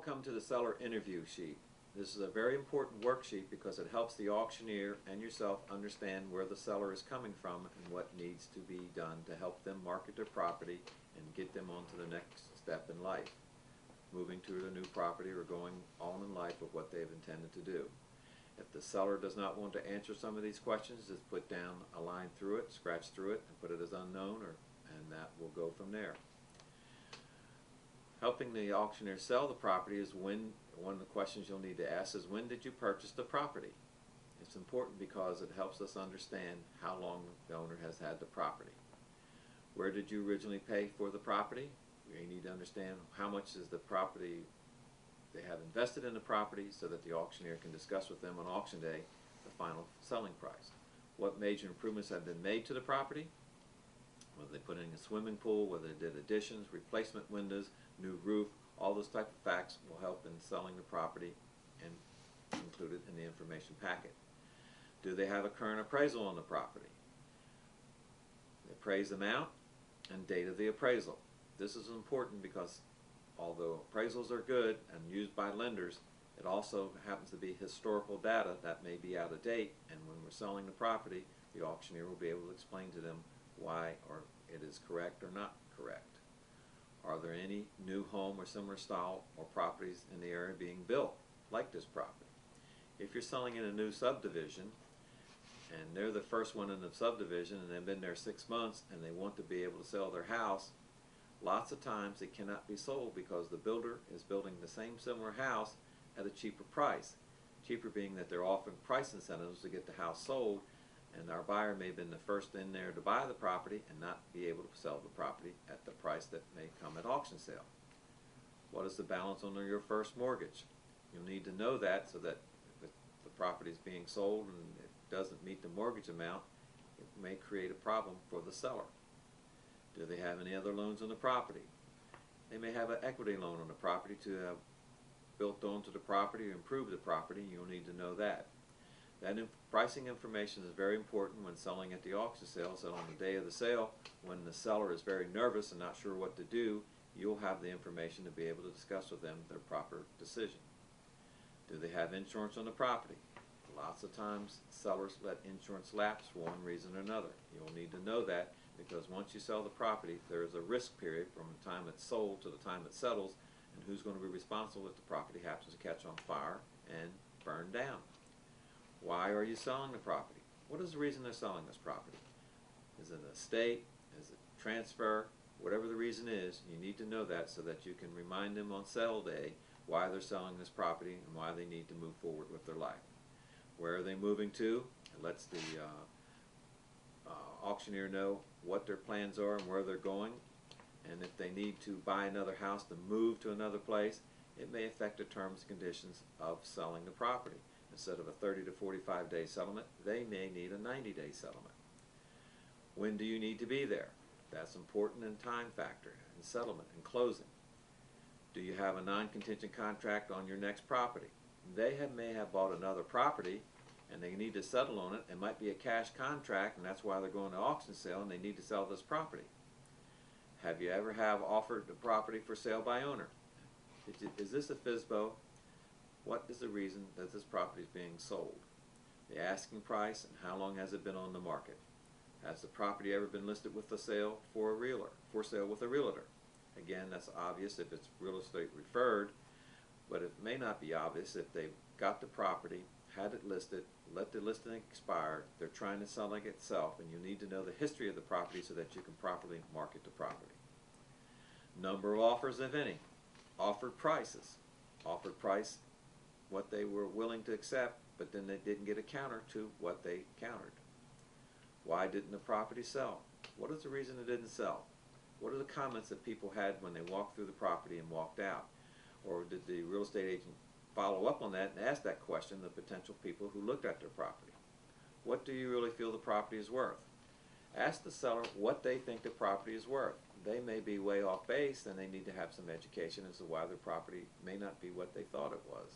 Welcome to the seller interview sheet. This is a very important worksheet because it helps the auctioneer and yourself understand where the seller is coming from and what needs to be done to help them market their property and get them on to the next step in life, moving to the new property or going on in life with what they've intended to do. If the seller does not want to answer some of these questions, just put down a line through it, scratch through it, and put it as unknown, and that will go from there. Helping the auctioneer sell the property is one of the questions you'll need to ask is, when did you purchase the property? It's important because it helps us understand how long the owner has had the property. Where did you originally pay for the property? You need to understand how much is the property they have invested in the property so that the auctioneer can discuss with them on auction day the final selling price. What major improvements have been made to the property? Whether they put in a swimming pool, whether they did additions, replacement windows, new roof, all those type of facts will help in selling the property and included in the information packet. Do they have a current appraisal on the property? The appraised amount and date of the appraisal. This is important because although appraisals are good and used by lenders, it also happens to be historical data that may be out of date, and when we're selling the property, the auctioneer will be able to explain to them why or it is correct or not correct. Are there any new home or similar style or properties in the area being built like this property? If you're selling in a new subdivision and they're the first one in the subdivision and they've been there 6 months and they want to be able to sell their house, lots of times it cannot be sold because the builder is building the same similar house at a cheaper price. Cheaper being that they're offering price incentives to get the house sold, and our buyer may have been the first in there to buy the property and not be able to sell the property at the price that may come at auction sale. What is the balance on your first mortgage? You'll need to know that so that if the property is being sold and it doesn't meet the mortgage amount, it may create a problem for the seller. Do they have any other loans on the property? They may have an equity loan on the property to have built onto the property or improve the property. You'll need to know that. That pricing information is very important when selling at the auction sale, so on the day of the sale, when the seller is very nervous and not sure what to do, you'll have the information to be able to discuss with them their proper decision. Do they have insurance on the property? Lots of times sellers let insurance lapse for one reason or another. You'll need to know that because once you sell the property, there is a risk period from the time it's sold to the time it settles, and who's going to be responsible if the property happens to catch on fire and burn down. Why are you selling the property? What is the reason they're selling this property? Is it an estate? Is it transfer? Whatever the reason is, you need to know that so that you can remind them on sale day why they're selling this property and why they need to move forward with their life. Where are they moving to? It lets the auctioneer know what their plans are and where they're going. And if they need to buy another house to move to another place, it may affect the terms and conditions of selling the property. Instead of a 30 to 45 day settlement, they may need a 90-day settlement. When do you need to be there? That's important in time factor, in settlement, and closing. Do you have a non-contingent contract on your next property? They may have bought another property and they need to settle on it. It might be a cash contract, and that's why they're going to auction sale and they need to sell this property. Have you ever offered the property for sale by owner? Is this a FSBO? What is the reason that this property is being sold? The asking price and how long has it been on the market? Has the property ever been listed with a sale for a realtor, for sale with a realtor? Again, that's obvious if it's real estate referred, but it may not be obvious if they've got the property, had it listed, let the listing expire, they're trying to sell it itself, and you need to know the history of the property so that you can properly market the property. Number of offers, if any. Offered prices. Offered price, what they were willing to accept, but then they didn't get a counter to what they countered. Why didn't the property sell? What is the reason it didn't sell? What are the comments that people had when they walked through the property and walked out? Or did the real estate agent follow up on that and ask that question to potential people who looked at their property? What do you really feel the property is worth? Ask the seller what they think the property is worth. They may be way off base and they need to have some education as to why their property may not be what they thought it was.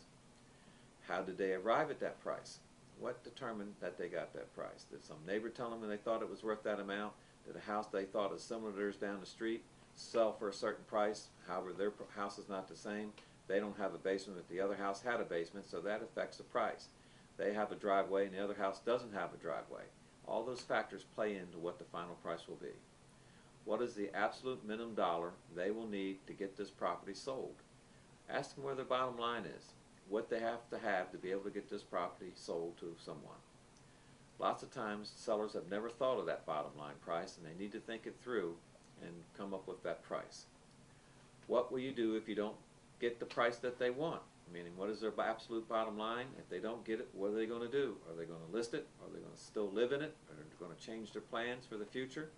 How did they arrive at that price? What determined that they got that price? Did some neighbor tell them they thought it was worth that amount? Did a house they thought is similar to theirs down the street sell for a certain price, however their house is not the same? They don't have a basement, but the other house had a basement, so that affects the price. They have a driveway and the other house doesn't have a driveway. All those factors play into what the final price will be. What is the absolute minimum dollar they will need to get this property sold? Ask them where their bottom line is, what they have to be able to get this property sold to someone. Lots of times sellers have never thought of that bottom line price, and they need to think it through and come up with that price. What will you do if you don't get the price that they want? Meaning, what is their absolute bottom line? If they don't get it, what are they going to do? Are they going to list it? Are they going to still live in it? Are they going to change their plans for the future?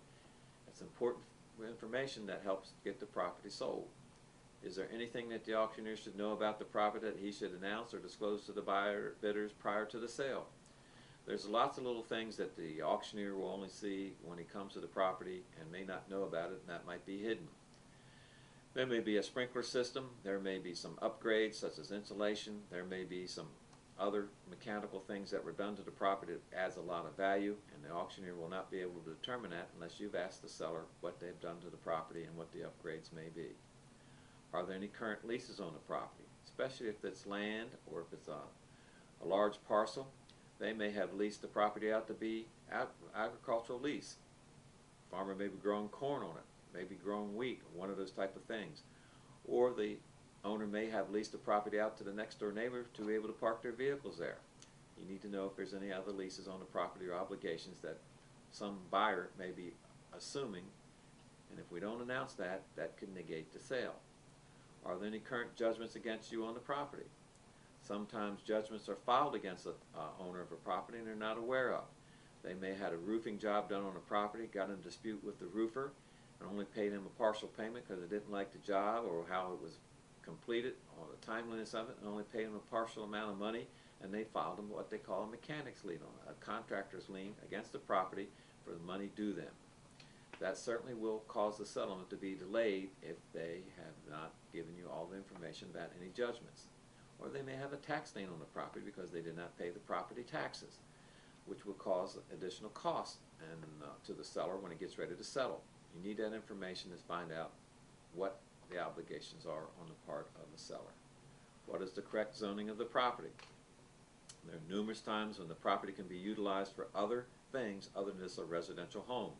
It's important information that helps get the property sold. Is there anything that the auctioneer should know about the property that he should announce or disclose to the bidders prior to the sale? There's lots of little things that the auctioneer will only see when he comes to the property and may not know about it, and that might be hidden. There may be a sprinkler system, there may be some upgrades such as insulation, there may be some other mechanical things that were done to the property that adds a lot of value, and the auctioneer will not be able to determine that unless you've asked the seller what they've done to the property and what the upgrades may be. Are there any current leases on the property? Especially if it's land or if it's a large parcel, they may have leased the property out to be agricultural lease. Farmer may be growing corn on it, maybe growing wheat, one of those type of things. Or the owner may have leased the property out to the next door neighbor to be able to park their vehicles there. You need to know if there's any other leases on the property or obligations that some buyer may be assuming, and if we don't announce that, that could negate the sale. Are there any current judgments against you on the property? Sometimes judgments are filed against the owner of a property and they're not aware of. They may have had a roofing job done on a property, got in a dispute with the roofer, and only paid him a partial payment because they didn't like the job or how it was completed or the timeliness of it, and only paid him a partial amount of money, and they filed him what they call a mechanic's lien on it, a contractor's lien against the property for the money due them. That certainly will cause the settlement to be delayed if they have not given you all the information about any judgments. Or they may have a tax lien on the property because they did not pay the property taxes, which will cause additional costs to the seller when it gets ready to settle. You need that information to find out what the obligations are on the part of the seller. What is the correct zoning of the property? There are numerous times when the property can be utilized for other things other than just a residential home.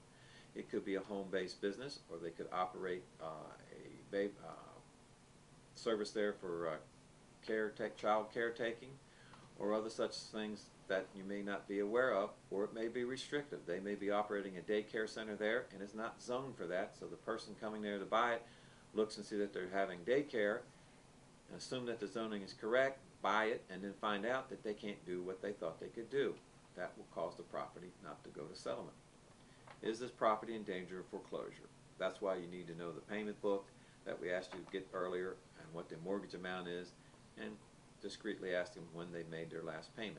It could be a home-based business, or they could operate a service there for child caretaking, or other such things that you may not be aware of, or it may be restrictive. They may be operating a daycare center there and it's not zoned for that, so the person coming there to buy it looks and see that they're having daycare and assume that the zoning is correct, buy it, and then find out that they can't do what they thought they could do. That will cause the property not to go to settlement. Is this property in danger of foreclosure? That's why you need to know the payment book that we asked you to get earlier and what the mortgage amount is, and discreetly ask them when they made their last payment.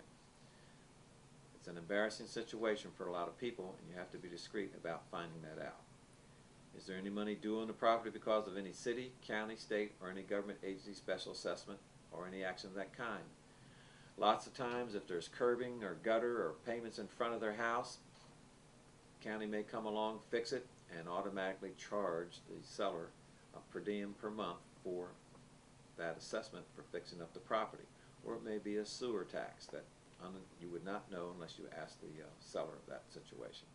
It's an embarrassing situation for a lot of people, and you have to be discreet about finding that out. Is there any money due on the property because of any city, county, state, or any government agency special assessment or any action of that kind? Lots of times if there's curbing or gutter or payments in front of their house, the county may come along, fix it, and automatically charge the seller a per diem per month for that assessment for fixing up the property. Or it may be a sewer tax that you would not know unless you ask the seller of that situation.